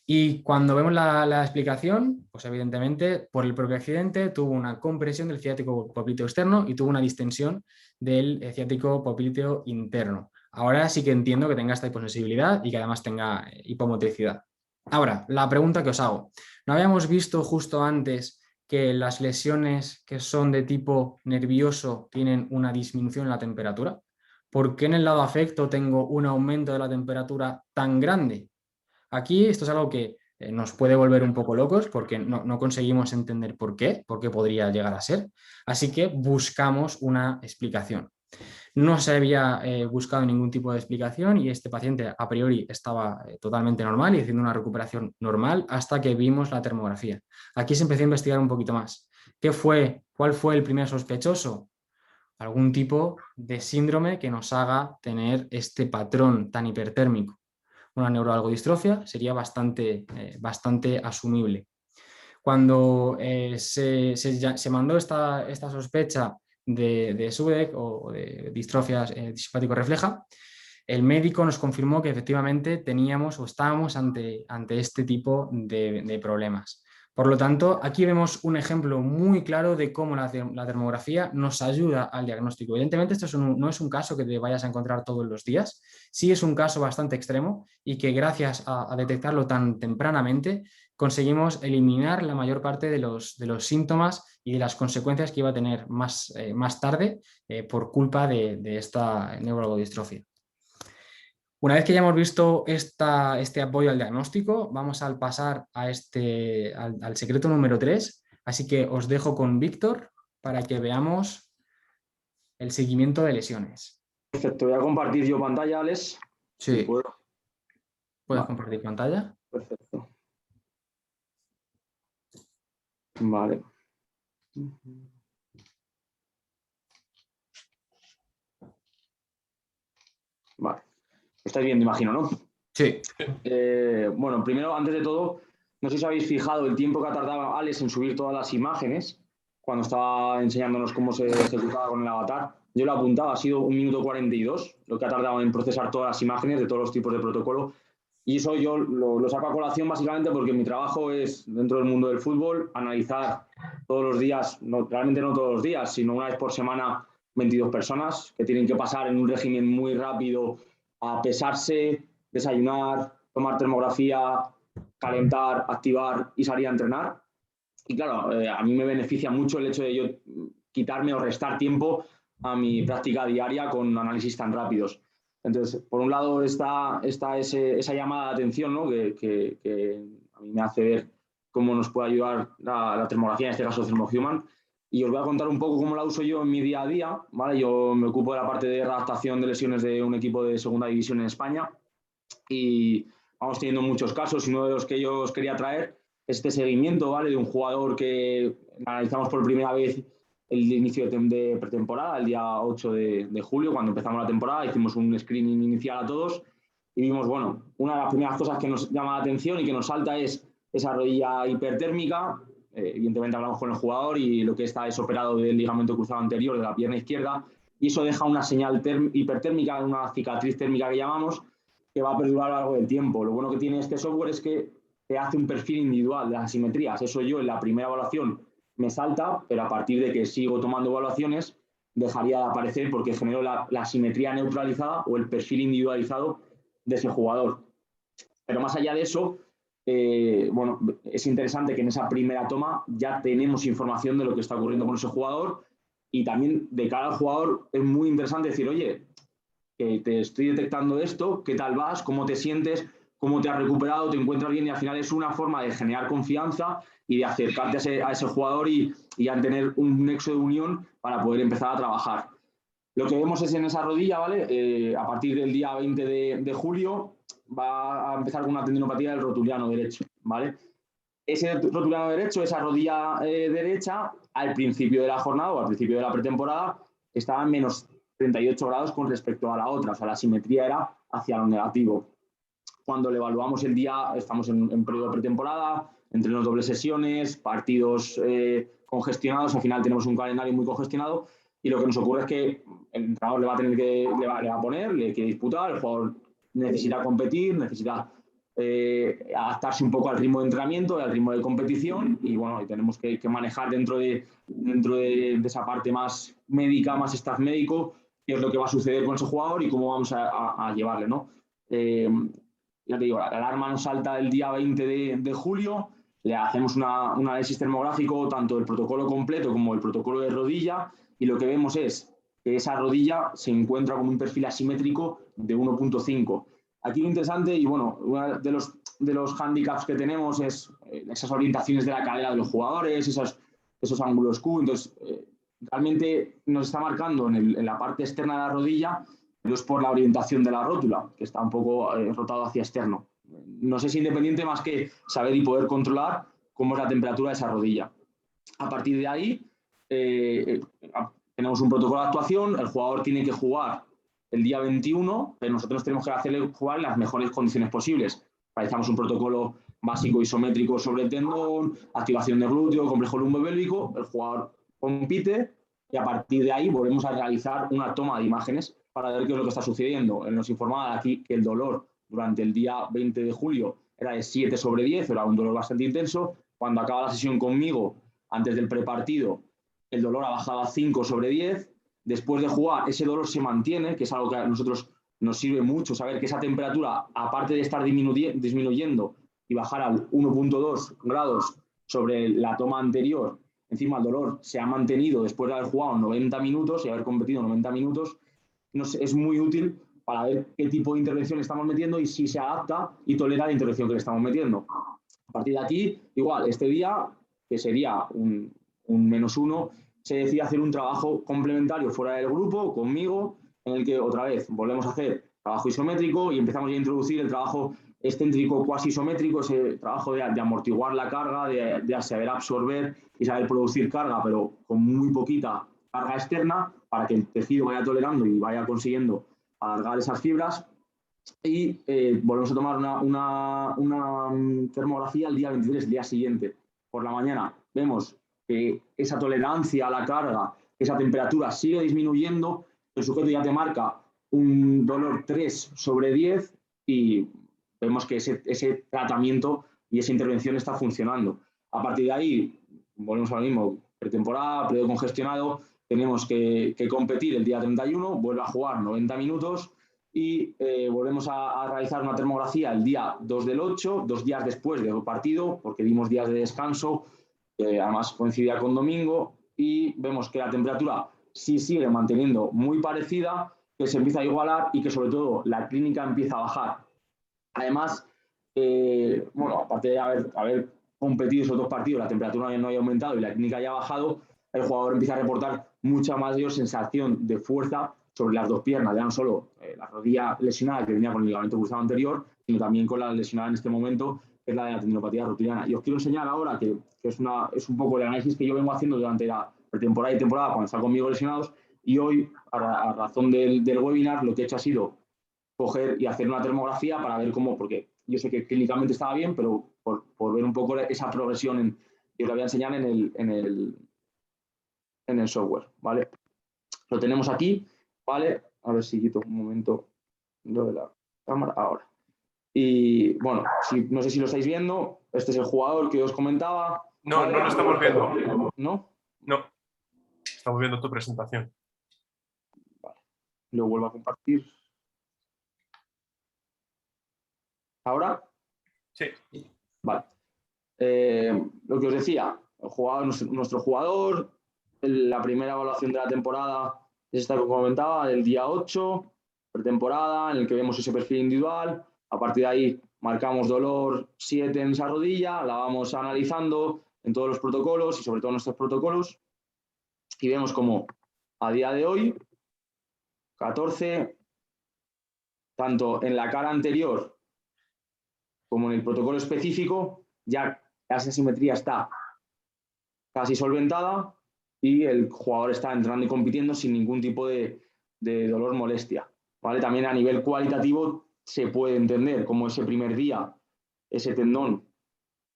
Y cuando vemos la explicación, pues evidentemente por el propio accidente tuvo una compresión del ciático popliteo externo y tuvo una distensión del ciático popliteo interno. Ahora sí que entiendo que tenga esta hiposensibilidad y que además tenga hipomotricidad. Ahora, la pregunta que os hago. ¿No habíamos visto justo antes que las lesiones que son de tipo nervioso tienen una disminución en la temperatura? ¿Por qué en el lado afecto tengo un aumento de la temperatura tan grande? Aquí esto es algo que nos puede volver un poco locos porque no conseguimos entender por qué podría llegar a ser. Así que buscamos una explicación. No se había buscado ningún tipo de explicación y este paciente a priori estaba totalmente normal y haciendo una recuperación normal hasta que vimos la termografía. Aquí se empezó a investigar un poquito más. ¿Cuál fue el primer sospechoso? Algún tipo de síndrome que nos haga tener este patrón tan hipertérmico. Una neuroalgodistrofia sería bastante asumible. Cuando se mandó esta sospecha de SUDEC o de distrofia simpático-refleja, el médico nos confirmó que efectivamente teníamos o estábamos ante este tipo de problemas. Por lo tanto, aquí vemos un ejemplo muy claro de cómo la termografía nos ayuda al diagnóstico. Evidentemente, esto no es un caso que te vayas a encontrar todos los días. Sí es un caso bastante extremo y que gracias a detectarlo tan tempranamente conseguimos eliminar la mayor parte de los síntomas y de las consecuencias que iba a tener más tarde por culpa de esta neuroalgodistrofia. Una vez que ya hemos visto este apoyo al diagnóstico, vamos a pasar a al secreto número 3. Así que os dejo con Víctor para que veamos el seguimiento de lesiones. Perfecto, voy a compartir yo pantalla, Alex. Sí. Si puedo. ¿Puedes compartir pantalla? Perfecto. Vale. Vale. Lo estáis viendo, imagino, ¿no? Sí. Bueno, primero, antes de todo, no sé si habéis fijado el tiempo que ha tardado Alex en subir todas las imágenes cuando estaba enseñándonos cómo se ejecutaba con el avatar. Yo lo apuntaba, ha sido 1 minuto 42 lo que ha tardado en procesar todas las imágenes de todos los tipos de protocolo. Y eso yo lo saco a colación básicamente porque mi trabajo es, dentro del mundo del fútbol, analizar todos los días, realmente no todos los días, sino una vez por semana, 22 personas que tienen que pasar en un régimen muy rápido a pesarse, desayunar, tomar termografía, calentar, activar y salir a entrenar. Y claro, a mí me beneficia mucho el hecho de yo quitarme o restar tiempo a mi práctica diaria con análisis tan rápidos. Entonces, por un lado está esa llamada de atención, ¿no? que a mí me hace ver cómo nos puede ayudar la termografía, en este caso ThermoHuman. Y os voy a contar un poco cómo la uso yo en mi día a día, ¿vale? Yo me ocupo de la parte de redactación de lesiones de un equipo de segunda división en España y vamos teniendo muchos casos y uno de los que yo os quería traer es este seguimiento, ¿vale? De un jugador que analizamos por primera vez el inicio de pretemporada, el día 8 de julio, cuando empezamos la temporada, hicimos un screening inicial a todos y vimos, bueno, una de las primeras cosas que nos llama la atención y que nos salta es esa rodilla hipertérmica. Evidentemente hablamos con el jugador y lo que está es operado del ligamento cruzado anterior de la pierna izquierda y eso deja una señal hipertérmica, una cicatriz térmica que llamamos, que va a perdurar a lo largo del tiempo. Lo bueno que tiene este software es que te hace un perfil individual de las asimetrías. Eso yo en la primera evaluación me salta, pero a partir de que sigo tomando evaluaciones dejaría de aparecer porque genero la asimetría neutralizada o el perfil individualizado de ese jugador. Pero más allá de eso, bueno, es interesante que en esa primera toma ya tenemos información de lo que está ocurriendo con ese jugador y también de cara al jugador es muy interesante decir, oye, que te estoy detectando esto, ¿qué tal vas? ¿Cómo te sientes? ¿Cómo te has recuperado? ¿Te encuentras bien? Y al final es una forma de generar confianza y de acercarte a ese jugador y a tener un nexo de unión para poder empezar a trabajar. Lo que vemos es en esa rodilla, ¿vale? A partir del día 20 de julio va a empezar con una tendinopatía del rotuliano derecho, ¿vale? Ese rotuliano derecho, esa rodilla derecha, al principio de la jornada o al principio de la pretemporada, estaba en menos 38 grados con respecto a la otra, o sea, la simetría era hacia lo negativo. Cuando le evaluamos el día, estamos en periodo de pretemporada, entrenos dobles sesiones, partidos congestionados, al final tenemos un calendario muy congestionado y lo que nos ocurre es que el entrenador le va a poner, le quiere disputar, el jugador necesita competir, necesita adaptarse un poco al ritmo de entrenamiento y al ritmo de competición y bueno, y tenemos que manejar dentro de esa parte más médica, más staff médico, qué es lo que va a suceder con ese jugador y cómo vamos a llevarle, ¿no? ya te digo, la alarma nos salta el día 20 de julio, le hacemos un análisis termográfico, tanto del protocolo completo como el protocolo de rodilla, y lo que vemos es que esa rodilla se encuentra con un perfil asimétrico de 1.5. Aquí lo interesante, y bueno, uno de los hándicaps que tenemos es esas orientaciones de la cadera de los jugadores, esos ángulos Q. Entonces, realmente nos está marcando en la parte externa de la rodilla, pero es por la orientación de la rótula, que está un poco rotado hacia externo. No sé si independiente más que saber y poder controlar cómo es la temperatura de esa rodilla. A partir de ahí, tenemos un protocolo de actuación, el jugador tiene que jugar el día 21, pero nosotros tenemos que hacerle jugar en las mejores condiciones posibles. Realizamos un protocolo básico isométrico sobre el tendón, activación de glúteo, complejo lumbopélvico, el jugador compite y a partir de ahí volvemos a realizar una toma de imágenes para ver qué es lo que está sucediendo. Nos informaba aquí que el dolor durante el día 20 de julio era de 7/10, era un dolor bastante intenso. Cuando acaba la sesión conmigo, antes del prepartido, el dolor ha bajado a 5/10. Después de jugar, ese dolor se mantiene, que es algo que a nosotros nos sirve mucho, saber que esa temperatura, aparte de estar disminuyendo y bajar al 1.2 grados sobre la toma anterior, encima el dolor se ha mantenido después de haber jugado 90 minutos y haber competido 90 minutos, es muy útil para ver qué tipo de intervención estamos metiendo y si se adapta y tolera la intervención que le estamos metiendo. A partir de aquí, igual, este día, que sería un -1, se decide hacer un trabajo complementario fuera del grupo, conmigo, en el que otra vez volvemos a hacer trabajo isométrico y empezamos a introducir el trabajo excéntrico cuasi isométrico, ese trabajo de amortiguar la carga, de saber absorber y saber producir carga, pero con muy poquita carga externa, para que el tejido vaya tolerando y vaya consiguiendo alargar esas fibras. Y volvemos a tomar una termografía el día 23, el día siguiente. Por la mañana vemos que esa tolerancia a la carga, esa temperatura sigue disminuyendo, el sujeto ya te marca un dolor 3/10 y vemos que ese tratamiento y esa intervención está funcionando. A partir de ahí, volvemos a lo mismo, pretemporada, periodo congestionado, tenemos que competir el día 31, vuelve a jugar 90 minutos y volvemos a realizar una termografía el día 2/8, 2 días después del partido, porque dimos días de descanso, además coincidía con domingo, y vemos que la temperatura sí sigue manteniendo muy parecida, que se empieza a igualar y que sobre todo la clínica empieza a bajar. Además, bueno, aparte de haber competido esos 2 partidos, la temperatura no haya aumentado y la clínica haya bajado, el jugador empieza a reportar mucha mayor sensación de fuerza sobre las 2 piernas, ya no solo la rodilla lesionada que venía con el ligamento cruzado anterior, sino también con la lesionada en este momento, que es la de la tendinopatía rotuliana. Y os quiero enseñar ahora que es un poco el análisis que yo vengo haciendo durante la pretemporada y temporada cuando están conmigo lesionados, y hoy, a razón del webinar, lo que he hecho ha sido coger y hacer una termografía para ver cómo, porque yo sé que clínicamente estaba bien, pero por ver un poco esa progresión, yo lo voy a enseñar en el software, ¿vale? Lo tenemos aquí, ¿vale? A ver si quito un momento lo de la cámara, ahora. Y bueno, no sé si lo estáis viendo, este es el jugador que os comentaba. No, ¿vale? No lo estamos viendo. ¿No? No, estamos viendo tu presentación. Vale, lo vuelvo a compartir. ¿Ahora? Sí. Vale. Lo que os decía, nuestro jugador, la primera evaluación de la temporada es esta que os comentaba, el día 8, pretemporada, en el que vemos ese perfil individual. A partir de ahí marcamos dolor 7 en esa rodilla, la vamos analizando en todos los protocolos y sobre todo en nuestros protocolos. Y vemos como a día de hoy, 14, tanto en la cara anterior como en el protocolo específico, ya esa simetría está casi solventada y el jugador está entrando y compitiendo sin ningún tipo de dolor, molestia, ¿vale? También a nivel cualitativo se puede entender como ese primer día ese tendón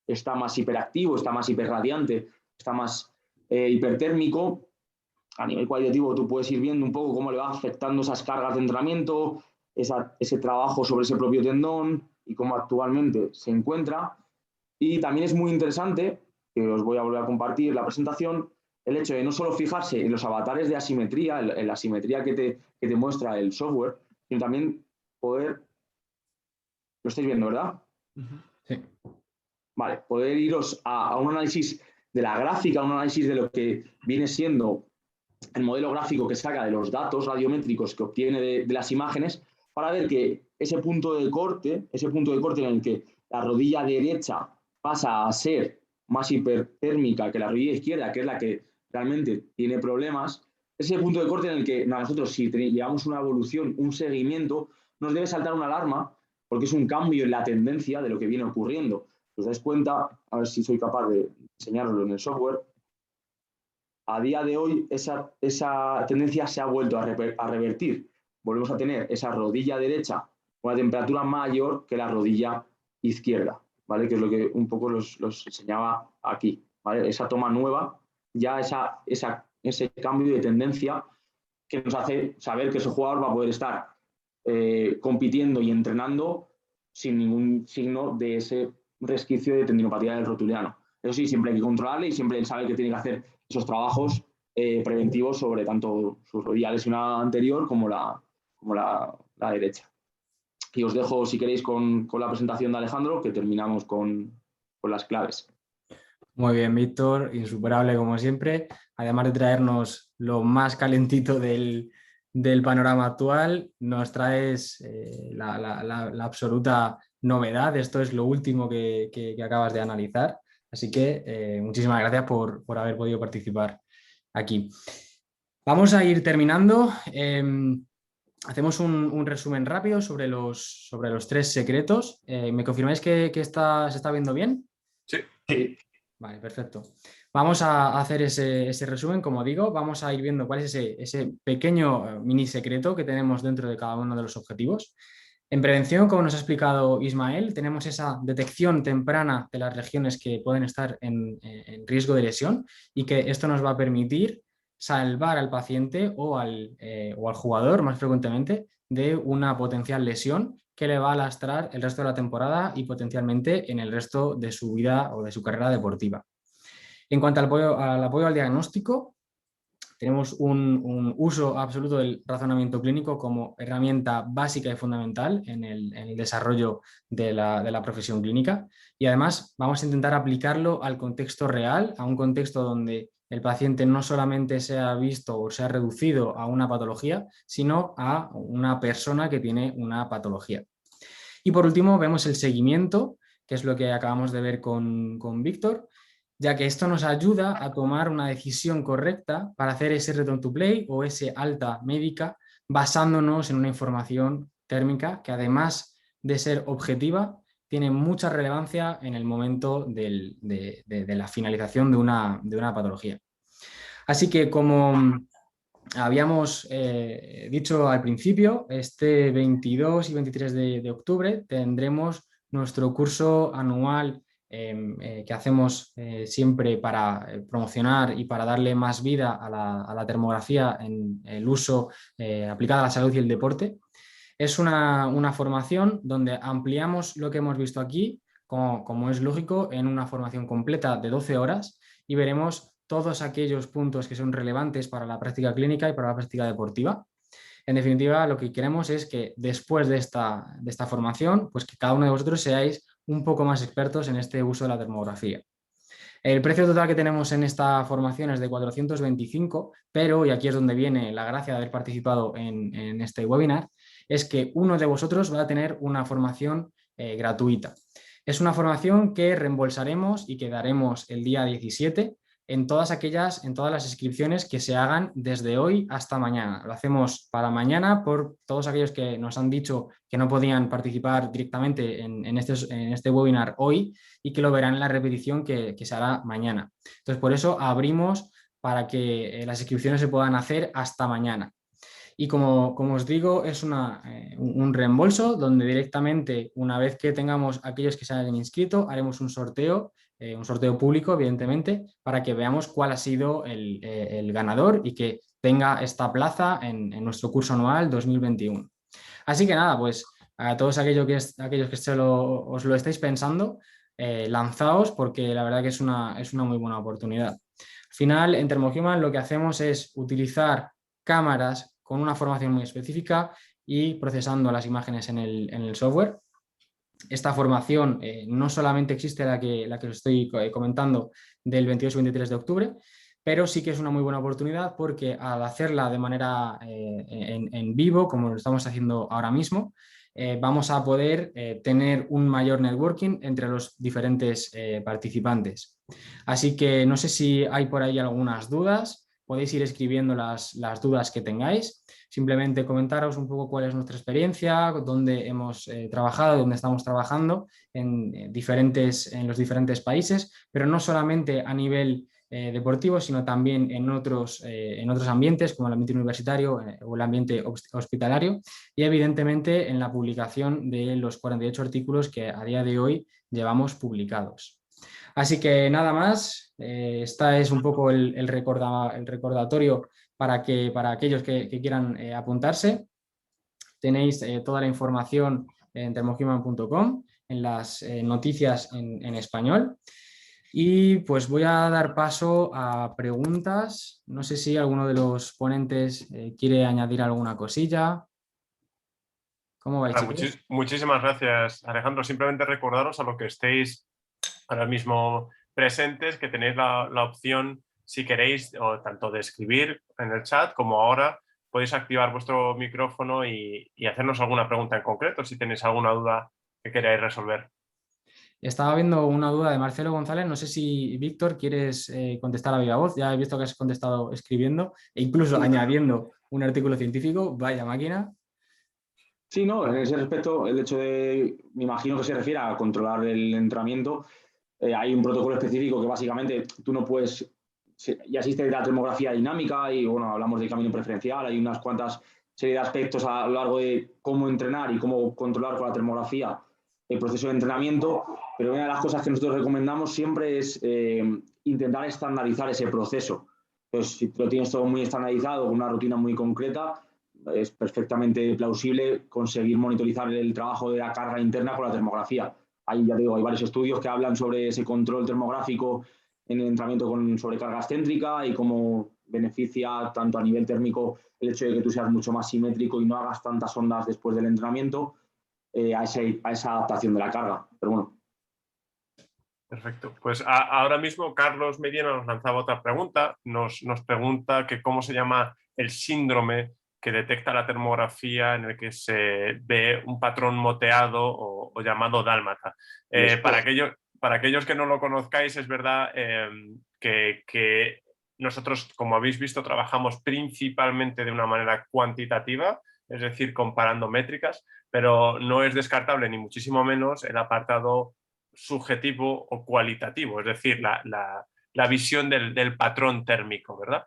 está más hiperactivo, está más hiperradiante, está más hipertérmico. A nivel cualitativo tú puedes ir viendo un poco cómo le va afectando esas cargas de entrenamiento, ese trabajo sobre ese propio tendón y cómo actualmente se encuentra. Y también es muy interesante, que os voy a volver a compartir la presentación, el hecho de no solo fijarse en los avatares de asimetría, en la asimetría que te muestra el software, sino también poder estáis viendo, ¿verdad? Sí. Vale, poder iros a un análisis de la gráfica, un análisis de lo que viene siendo el modelo gráfico que saca de los datos radiométricos que obtiene de las imágenes, para ver que ese punto de corte en el que la rodilla derecha pasa a ser más hipertérmica que la rodilla izquierda, que es la que realmente tiene problemas, ese punto de corte en el que nosotros, si llevamos una evolución, un seguimiento, nos debe saltar una alarma, porque es un cambio en la tendencia de lo que viene ocurriendo. Si os dais cuenta, a ver si soy capaz de enseñarlo en el software, a día de hoy esa tendencia se ha vuelto a revertir. Volvemos a tener esa rodilla derecha con una temperatura mayor que la rodilla izquierda, ¿vale? Que es lo que un poco los enseñaba aquí, ¿vale? Esa toma nueva, ya ese cambio de tendencia que nos hace saber que ese jugador va a poder estar compitiendo y entrenando sin ningún signo de ese resquicio de tendinopatía del rotuliano. Eso sí, siempre hay que controlarle y siempre él sabe que tiene que hacer esos trabajos preventivos sobre tanto su rodilla lesionada anterior como la derecha. Y os dejo, si queréis, con la presentación de Alejandro, que terminamos con las claves. Muy bien, Víctor, insuperable como siempre. Además de traernos lo más calentito del panorama actual, nos traes la absoluta novedad. Esto es lo último que acabas de analizar. Así que muchísimas gracias por haber podido participar aquí. Vamos a ir terminando. Hacemos un resumen rápido sobre los 3 secretos. ¿Me confirmáis que se está viendo bien? Sí. Vale, perfecto. Vamos a hacer ese resumen, como digo, vamos a ir viendo cuál es ese pequeño mini secreto que tenemos dentro de cada uno de los objetivos. En prevención, como nos ha explicado Ismael, tenemos esa detección temprana de las regiones que pueden estar en riesgo de lesión y que esto nos va a permitir salvar al paciente o al jugador, más frecuentemente, de una potencial lesión que le va a lastrar el resto de la temporada y potencialmente en el resto de su vida o de su carrera deportiva. En cuanto al apoyo al diagnóstico, tenemos un uso absoluto del razonamiento clínico como herramienta básica y fundamental en el desarrollo de la profesión clínica, y además vamos a intentar aplicarlo al contexto real, a un contexto donde el paciente no solamente se ha visto o se ha reducido a una patología, sino a una persona que tiene una patología. Y por último vemos el seguimiento, que es lo que acabamos de ver con Víctor, ya que esto nos ayuda a tomar una decisión correcta para hacer ese return to play o ese alta médica basándonos en una información térmica que, además de ser objetiva, tiene mucha relevancia en el momento de la finalización de una patología. Así que, como habíamos dicho al principio, este 22 y 23 de octubre tendremos nuestro curso anual que hacemos siempre para promocionar y para darle más vida a la termografía en el uso aplicado a la salud y el deporte. Es una formación donde ampliamos lo que hemos visto aquí, como es lógico, en una formación completa de 12 horas, y veremos todos aquellos puntos que son relevantes para la práctica clínica y para la práctica deportiva. En definitiva, lo que queremos es que después de esta formación, pues que cada uno de vosotros seáis un poco más expertos en este uso de la termografía. El precio total que tenemos en esta formación es de 425, pero, y aquí es donde viene la gracia de haber participado en este webinar, es que uno de vosotros va a tener una formación gratuita. Es una formación que reembolsaremos y que daremos el día 17 en todas las inscripciones que se hagan desde hoy hasta mañana. Lo hacemos para mañana por todos aquellos que nos han dicho que no podían participar directamente en este webinar hoy y que lo verán en la repetición que se hará mañana. Entonces, por eso abrimos para que las inscripciones se puedan hacer hasta mañana. Y como os digo, es un reembolso donde directamente, una vez que tengamos aquellos que se hayan inscrito, haremos un sorteo público, evidentemente, para que veamos cuál ha sido el ganador y que tenga esta plaza en nuestro curso anual 2021. Así que nada, pues a todos aquellos que os lo estáis pensando, lanzaos, porque la verdad que es una muy buena oportunidad. Al final, en Thermohuman lo que hacemos es utilizar cámaras con una formación muy específica y procesando las imágenes en el software. esta formación no solamente existe la que os estoy comentando del 28-23 de octubre, pero sí que es una muy buena oportunidad porque al hacerla de manera en vivo, como lo estamos haciendo ahora mismo, vamos a poder tener un mayor networking entre los diferentes participantes. Así que no sé si hay por ahí algunas dudas, podéis ir escribiendo las dudas que tengáis. Simplemente comentaros un poco cuál es nuestra experiencia, dónde hemos trabajado, dónde estamos trabajando en los diferentes países, pero no solamente a nivel deportivo, sino también en otros ambientes, como el ambiente universitario o el ambiente hospitalario, y evidentemente en la publicación de los 48 artículos que a día de hoy llevamos publicados. Así que nada más, esta es un poco el recordatorio para aquellos que quieran apuntarse. Tenéis toda la información en thermohuman.com, en las noticias en español. Y pues voy a dar paso a preguntas. No sé si alguno de los ponentes quiere añadir alguna cosilla. ¿Cómo vais, chicos? Muchísimas gracias, Alejandro. Simplemente recordaros a los que estéis ahora mismo presentes que tenéis la opción, si queréis, o tanto de escribir en el chat como ahora podéis activar vuestro micrófono y hacernos alguna pregunta en concreto, si tenéis alguna duda que queráis resolver. Estaba viendo una duda de Marcelo González. No sé si, Víctor, quieres contestar a viva voz. Ya he visto que has contestado escribiendo e incluso añadiendo un artículo científico. Vaya máquina. Sí, no, en ese respecto, el hecho de, me imagino que se refiere a controlar el entrenamiento. Hay un protocolo específico que básicamente tú no puedes, ya existe la termografía dinámica y bueno, hablamos del camino preferencial, hay unas cuantas serie de aspectos a lo largo de cómo entrenar y cómo controlar con la termografía el proceso de entrenamiento, pero una de las cosas que nosotros recomendamos siempre es intentar estandarizar ese proceso. Entonces, si lo tienes todo muy estandarizado, con una rutina muy concreta, es perfectamente plausible conseguir monitorizar el trabajo de la carga interna con la termografía. Hay, ya digo, hay varios estudios que hablan sobre ese control termográfico en el entrenamiento con sobrecarga excéntrica y cómo beneficia tanto a nivel térmico el hecho de que tú seas mucho más simétrico y no hagas tantas ondas después del entrenamiento a esa adaptación de la carga. Pero bueno. Perfecto. Pues ahora mismo Carlos Medina nos lanzaba otra pregunta. Nos pregunta que cómo se llama el síndrome que detecta la termografía en el que se ve un patrón moteado o llamado dálmata. Para aquellos que no lo conozcáis, es verdad que nosotros, como habéis visto, trabajamos principalmente de una manera cuantitativa, es decir, comparando métricas, pero no es descartable ni muchísimo menos el apartado subjetivo o cualitativo, es decir, la visión del patrón térmico, ¿verdad?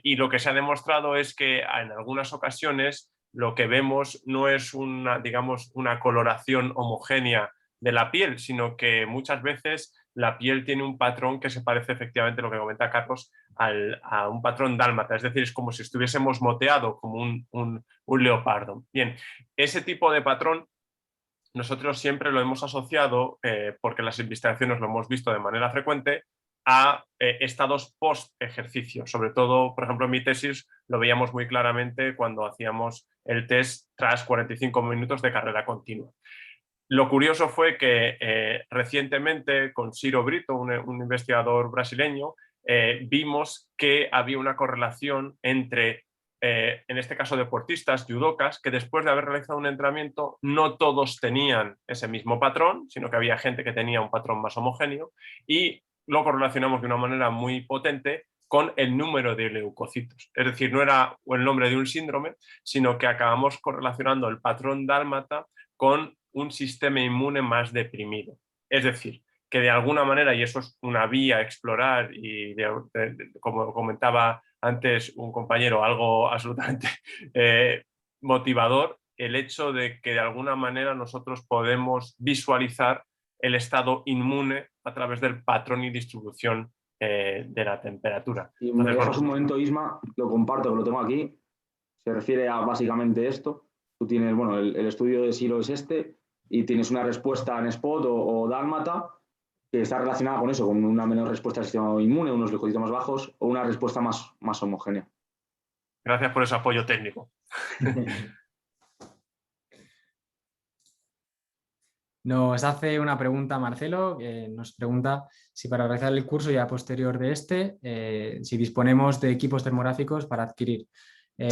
Y lo que se ha demostrado es que en algunas ocasiones lo que vemos no es digamos, una coloración homogénea de la piel, sino que muchas veces la piel tiene un patrón que se parece efectivamente, lo que comenta Carlos, a un patrón dálmata, es decir, es como si estuviésemos moteado como un leopardo. Bien, ese tipo de patrón nosotros siempre lo hemos asociado, porque las investigaciones lo hemos visto de manera frecuente, a estados post-ejercicio. Sobre todo, por ejemplo, en mi tesis lo veíamos muy claramente cuando hacíamos el test tras 45 minutos de carrera continua. Lo curioso fue que recientemente con Ciro Brito, un investigador brasileño, vimos que había una correlación entre en este caso deportistas, judocas, que después de haber realizado un entrenamiento no todos tenían ese mismo patrón, sino que había gente que tenía un patrón más homogéneo y lo correlacionamos de una manera muy potente con el número de leucocitos. Es decir, no era el nombre de un síndrome, sino que acabamos correlacionando el patrón dálmata con un sistema inmune más deprimido. Es decir, que de alguna manera, y eso es una vía a explorar y como comentaba antes un compañero, algo absolutamente motivador, el hecho de que de alguna manera nosotros podemos visualizar el estado inmune a través del patrón y distribución de la temperatura. Si me dejas un momento, Isma, lo comparto, que lo tengo aquí. Se refiere a básicamente esto. Tú tienes, bueno, el estudio de Ciro es este, y tienes una respuesta en spot o dálmata que está relacionada con eso, con una menor respuesta al sistema inmune, unos leucocitos más bajos o una respuesta más homogénea. Gracias por ese apoyo técnico. Nos hace una pregunta Marcelo, que nos pregunta si para realizar el curso ya posterior de si disponemos de equipos termográficos para adquirir.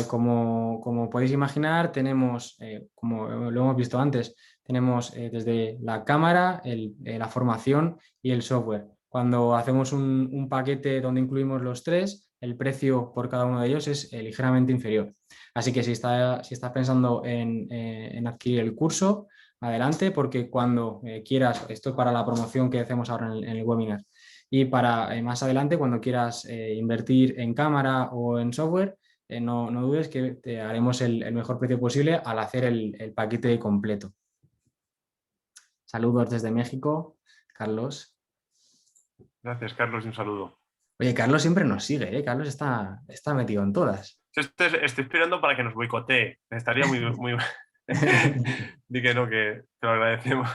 Como podéis imaginar, tenemos, como lo hemos visto antes, tenemos desde la cámara, la formación y el software. Cuando hacemos un paquete donde incluimos los tres, el precio por cada uno de ellos es ligeramente inferior. Así que si está pensando en adquirir el curso, adelante, porque cuando quieras, esto es para la promoción que hacemos ahora en el webinar, y para más adelante, cuando quieras invertir en cámara o en software, no dudes que te haremos el mejor precio posible al hacer el paquete completo. Saludos desde México, Carlos. Gracias, Carlos, y un saludo. Oye, Carlos siempre nos sigue, ¿eh? Carlos está metido en todas. Estoy esperando para que nos boicotee. Estaría muy... Di que no, que te lo agradecemos.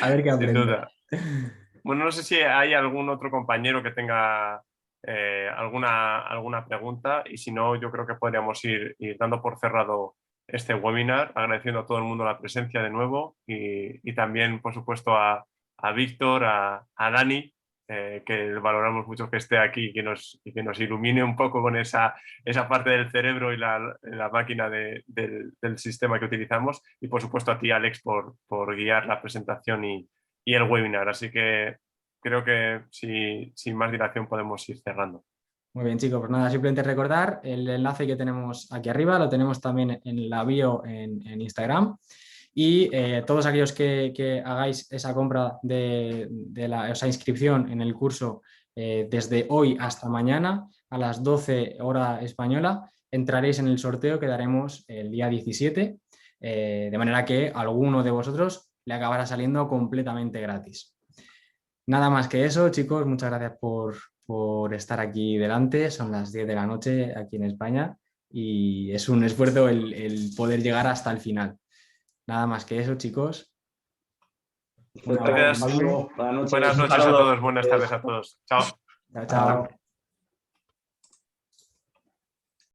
A ver qué aprende. Sin duda. Bueno, no sé si hay algún otro compañero que tenga alguna pregunta, y si no, yo creo que podríamos ir dando por cerrado este webinar, agradeciendo a todo el mundo la presencia de nuevo y también, por supuesto, a Víctor, a Dani, que valoramos mucho que esté aquí y que nos ilumine un poco con esa parte del cerebro y la máquina del sistema que utilizamos, y por supuesto a ti, Alex, por guiar la presentación y el webinar. Así que creo que sin más dilación podemos ir cerrando. Muy bien, chicos, pues nada, simplemente recordar el enlace que tenemos aquí arriba, lo tenemos también en la bio en Instagram, y todos aquellos que hagáis esa compra esa inscripción en el curso desde hoy hasta mañana a las 12 hora española, entraréis en el sorteo que daremos el día 17, de manera que a alguno de vosotros le acabará saliendo completamente gratis. Nada más que eso, chicos, muchas gracias por estar aquí delante. Son las 10 de la noche aquí en España y es un esfuerzo el poder llegar hasta el final. Nada más que eso, chicos. Gracias. Buenas noches. Buenas noches a todos, buenas tardes a todos. Chao. Chao, chao.